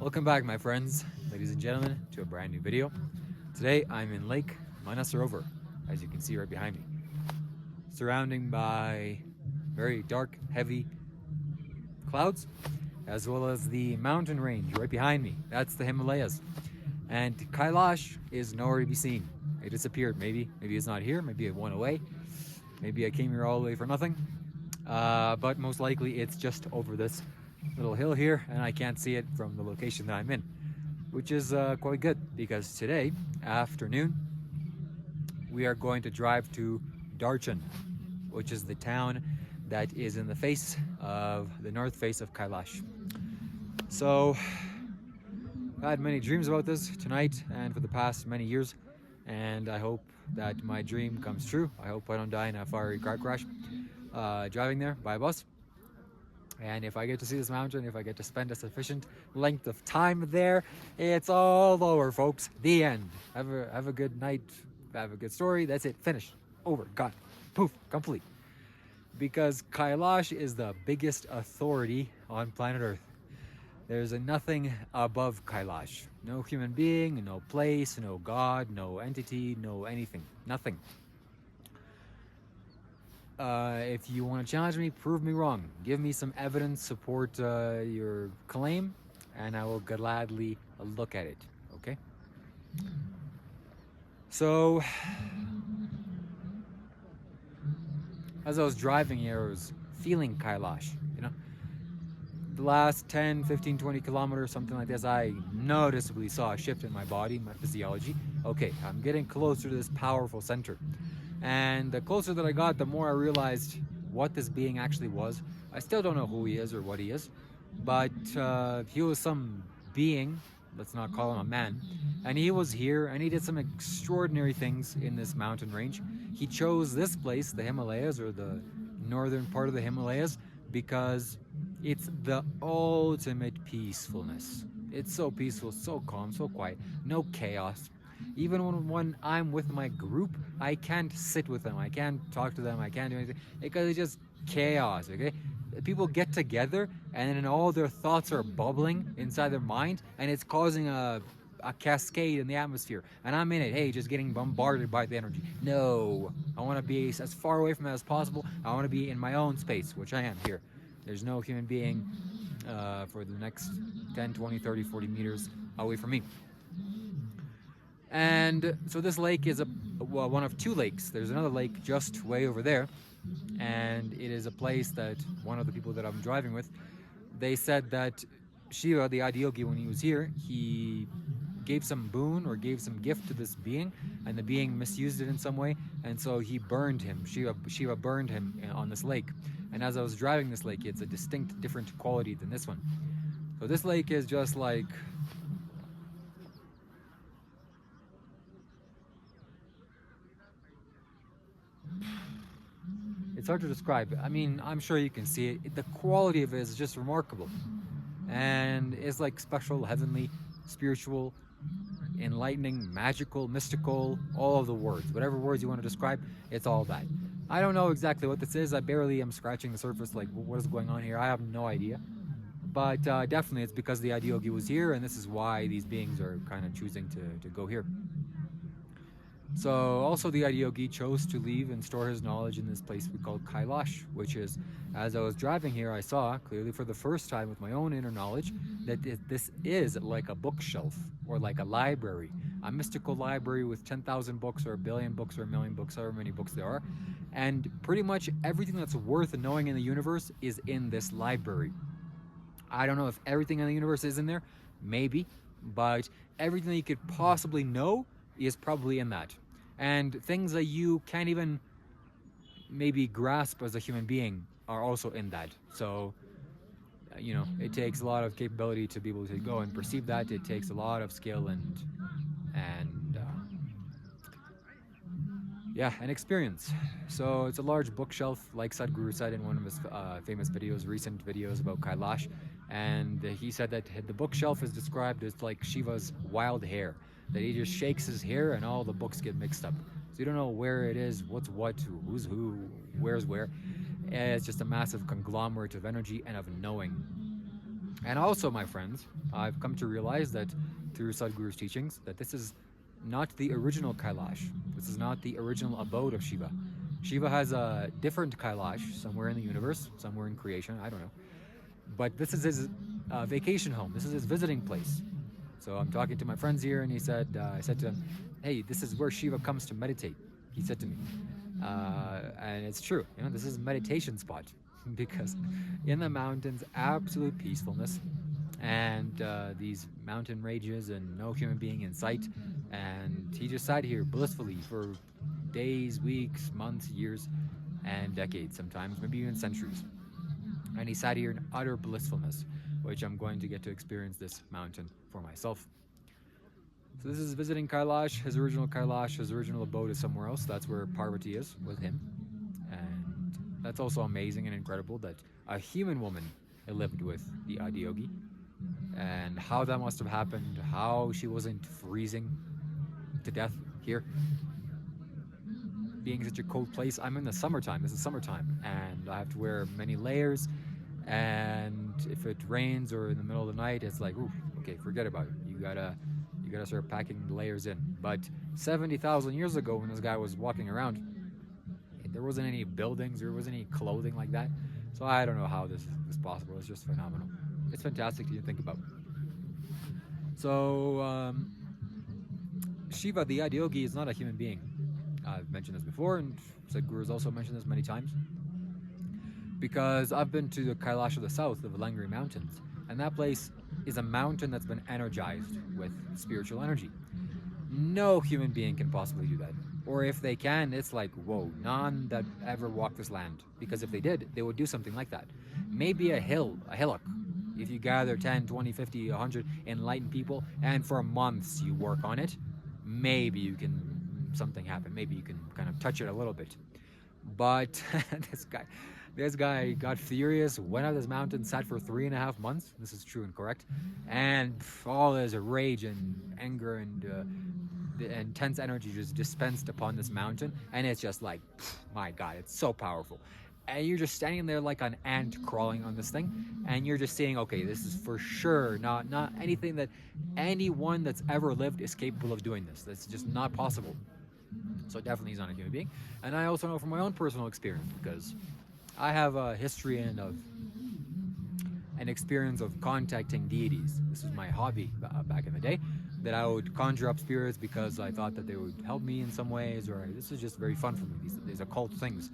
Welcome back, my friends, ladies and gentlemen, to a brand new video. Today I'm in Lake Manasarovar, as you can see right behind me, surrounding by very dark, heavy clouds, as well as the mountain range right behind me. That's the Himalayas. And Kailash is nowhere to be seen. It disappeared. Maybe it's not here. Maybe it went away. Maybe I came here all the way for nothing. But most likely it's just over this little hill here, and I can't see it from the location that I'm in, which is quite good because today afternoon we are going to drive to Darchan, which is the town that is in the face of the north face of Kailash. So I had many dreams about this tonight and for the past many years, and I hope that my dream comes true. I hope I don't die in a fiery car crash driving there by a bus. And if I get to see this mountain, if I get to spend a sufficient length of time there, it's all over, folks. The end. Have a good night. Have a good story. That's it. Finished. Over. Gone. Poof. Complete. Because Kailash is the biggest authority on planet Earth. There's nothing above Kailash. No human being, no place, no God, no entity, no anything. Nothing. If you want to challenge me, prove me wrong. Give me some evidence, support your claim, and I will gladly look at it. Okay? So, as I was driving here, I was feeling Kailash, you know? The last 10, 15, 20 kilometers, something like this, I noticeably saw a shift in my body, my physiology. Okay, I'm getting closer to this powerful center. And the closer that I got, the more I realized what this being actually was. I still don't know who he is or what he is, but he was some being, let's not call him a man, and he was here and he did some extraordinary things in this mountain range. He chose this place, the Himalayas, or the northern part of the Himalayas, because it's the ultimate peacefulness. It's so peaceful, so calm, so quiet, no chaos. Even when I'm with my group, I can't sit with them, I can't talk to them, I can't do anything, because it's just chaos, okay? People get together and then all their thoughts are bubbling inside their mind, and it's causing a cascade in the atmosphere, and I'm in it, hey, just getting bombarded by the energy. No, I want to be as far away from that as possible. I want to be in my own space, which I am here. There's no human being for the next 10, 20, 30, 40 meters away from me. And so this lake is one of two lakes. There's another lake just way over there, and it is a place that one of the people that I'm driving with, they said that Shiva, the Adiyogi, when he was here, he gave some boon or gave some gift to this being, and the being misused it in some way, and so he burned him. Shiva burned him on this lake. And as I was driving this lake, it's a distinct different quality than this one. So this lake is just like, it's hard to describe. I mean, I'm sure you can see it. The quality of it is just remarkable. And it's like special, heavenly, spiritual, enlightening, magical, mystical, all of the words. Whatever words you want to describe, it's all that. I don't know exactly what this is. I barely am scratching the surface, like what is going on here. I have no idea. But definitely it's because the Adiyogi was here, and this is why these beings are kind of choosing to go here. So also the Adiyogi chose to leave and store his knowledge in this place we call Kailash, which is, as I was driving here, I saw clearly for the first time with my own inner knowledge that this is like a bookshelf or like a library, a mystical library with 10,000 books or a billion books or a million books, however many books there are. And pretty much everything that's worth knowing in the universe is in this library. I don't know if everything in the universe is in there, maybe, but everything that you could possibly know is probably in that. And things that you can't even maybe grasp as a human being are also in that. So, you know, it takes a lot of capability to be able to go and perceive that. It takes a lot of skill and yeah, and experience. So it's a large bookshelf, like Sadhguru said in one of his famous videos, recent videos about Kailash. And he said that the bookshelf is described as like Shiva's wild hair, that he just shakes his hair and all the books get mixed up. So you don't know where it is, what's what, who's who, where's where. It's just a massive conglomerate of energy and of knowing. And also, my friends, I've come to realize that through Sadhguru's teachings, that this is not the original Kailash. This is not the original abode of Shiva. Shiva has a different Kailash somewhere in the universe, somewhere in creation, I don't know. But this is his vacation home. This is his visiting place. So I'm talking to my friends here, and I said to him, "Hey, this is where Shiva comes to meditate." He said to me, and it's true. This is a meditation spot because in the mountains, absolute peacefulness, and these mountain ranges, and no human being in sight. And he just sat here blissfully for days, weeks, months, years, and decades, sometimes, maybe even centuries. And he sat here in utter blissfulness, which I'm going to get to experience this mountain for myself. So this is visiting Kailash, his original abode is somewhere else. That's where Parvati is with him. And that's also amazing and incredible that a human woman lived with the Adiyogi, and how that must have happened, how she wasn't freezing to death here. Being such a cold place, I'm in the summertime. This is summertime, and I have to wear many layers. And if it rains or in the middle of the night, it's like, ooh, okay, forget about it. You gotta start packing the layers in. But 70,000 years ago, when this guy was walking around, there wasn't any buildings, there wasn't any clothing like that. So I don't know how this is possible. It's just phenomenal. It's fantastic to think about. So Shiva, the Adiyogi, is not a human being. I've mentioned this before, and Sadhguru has also mentioned this many times. Because I've been to the Kailash of the south, the Valangri Mountains, and that place is a mountain that's been energized with spiritual energy. No human being can possibly do that. Or if they can, it's like, whoa, none that ever walked this land. Because if they did, they would do something like that. Maybe a hillock. If you gather 10, 20, 50, 100 enlightened people, and for months you work on it, maybe you can, something happen. Maybe you can kind of touch it a little bit. But this guy got furious, went up this mountain, sat for 3.5 months. This is true and correct. And all this rage and anger and the intense energy just dispensed upon this mountain. And it's just like, my God, it's so powerful. And you're just standing there like an ant crawling on this thing. And you're just saying, okay, this is for sure not anything that anyone that's ever lived is capable of doing this. That's just not possible. So definitely he's not a human being. And I also know from my own personal experience, because I have a history and an experience of contacting deities. This was my hobby back in the day, that I would conjure up spirits because I thought that they would help me in some ways, or this is just very fun for me, these occult things.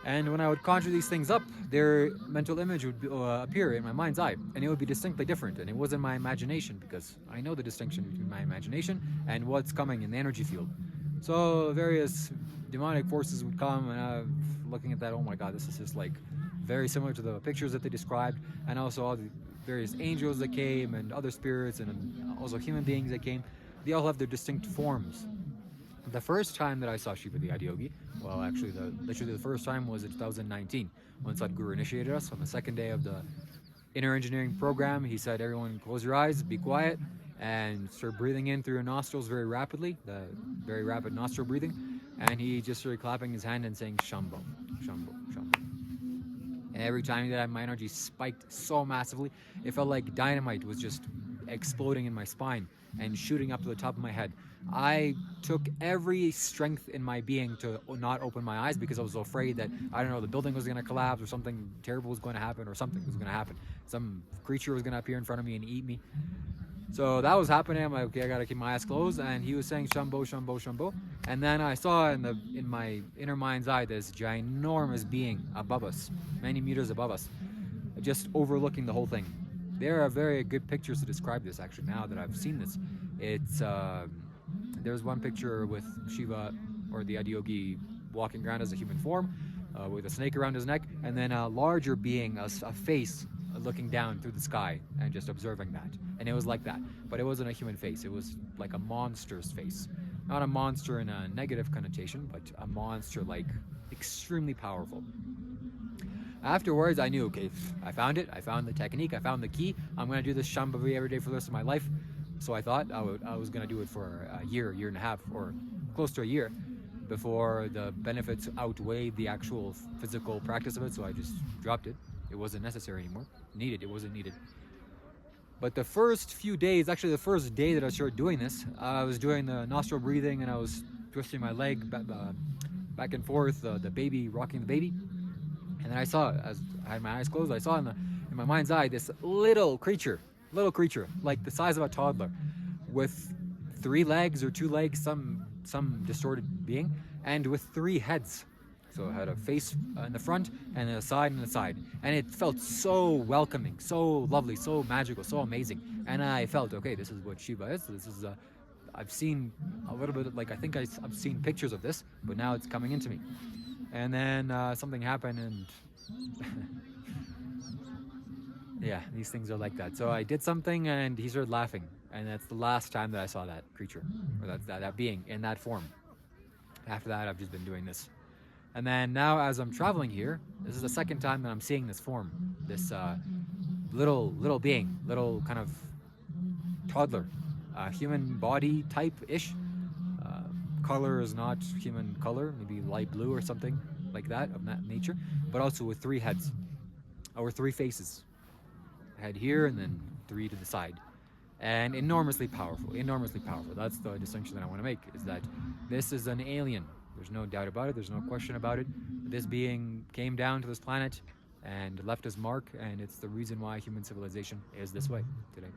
And when I would conjure these things up, their mental image would appear in my mind's eye, and it would be distinctly different. And it wasn't my imagination, because I know the distinction between my imagination and what's coming in the energy field. So various demonic forces would come, and I'm looking at that, oh my God, this is just like very similar to the pictures that they described, and also all the various angels that came, and other spirits, and also human beings that came. They all have their distinct forms. The first time that I saw Shiva the Adiyogi, well, actually, literally the first time was in 2019, when Sadhguru initiated us on the second day of the inner engineering program. He said, everyone close your eyes, be quiet, and start breathing in through your nostrils very rapidly, the very rapid nostril breathing. And he just started clapping his hand and saying, Shambho, Shambho, Shambho. And every time that my energy spiked so massively, it felt like dynamite was just exploding in my spine and shooting up to the top of my head. I took every strength in my being to not open my eyes, because I was afraid that, I don't know, the building was going to collapse, or something terrible was going to happen, or something was going to happen. Some creature was going to appear in front of me and eat me. So that was happening. I'm like, okay, I gotta keep my eyes closed. And he was saying Shambho, Shambho, Shambho. And then I saw in my inner mind's eye this ginormous being above us, many meters above us, just overlooking the whole thing. There are very good pictures to describe this, actually, now that I've seen this. It's there's one picture with Shiva, or the Adiyogi, walking around as a human form, with a snake around his neck, and then a larger being, a face, looking down through the sky and just observing that. And it was like that, but it wasn't a human face. It was like a monster's face. Not a monster in a negative connotation, but a monster, like, extremely powerful. Afterwards, I knew, okay, I found it. I found the technique. I found the key. I'm going to do this Shambhavi every day for the rest of my life. So I thought I was going to do it for a year and a half, or close to a year, before the benefits outweighed the actual physical practice of it. So I just dropped it. It wasn't necessary anymore. It wasn't needed. But the first few days, actually the first day that I started doing this, I was doing the nostril breathing and I was twisting my leg back and forth, the baby, rocking the baby. And then I saw, as I had my eyes closed, I saw in my mind's eye this little creature, like the size of a toddler, with 3 legs or 2 legs, some distorted being, and with 3 heads. So it had a face in the front and a side and a side. And it felt so welcoming, so lovely, so magical, so amazing. And I felt, okay, this is what Shiva is. This is, I've seen a little bit, like I think I've seen pictures of this, but now it's coming into me. And then something happened and yeah, these things are like that. So I did something and he started laughing. And that's the last time that I saw that creature, or that being in that form. After that, I've just been doing this. And then now as I'm traveling here, this is the second time that I'm seeing this form, this little being, little kind of toddler, human body type-ish. Color is not human color, maybe light blue or something like that, of that nature, but also with 3 heads, or 3 faces. A head here and then 3 to the side. And enormously powerful, enormously powerful. That's the distinction that I want to make, is that this is an alien. There's no doubt about it, there's no question about it. This being came down to this planet and left his mark, and it's the reason why human civilization is this way today.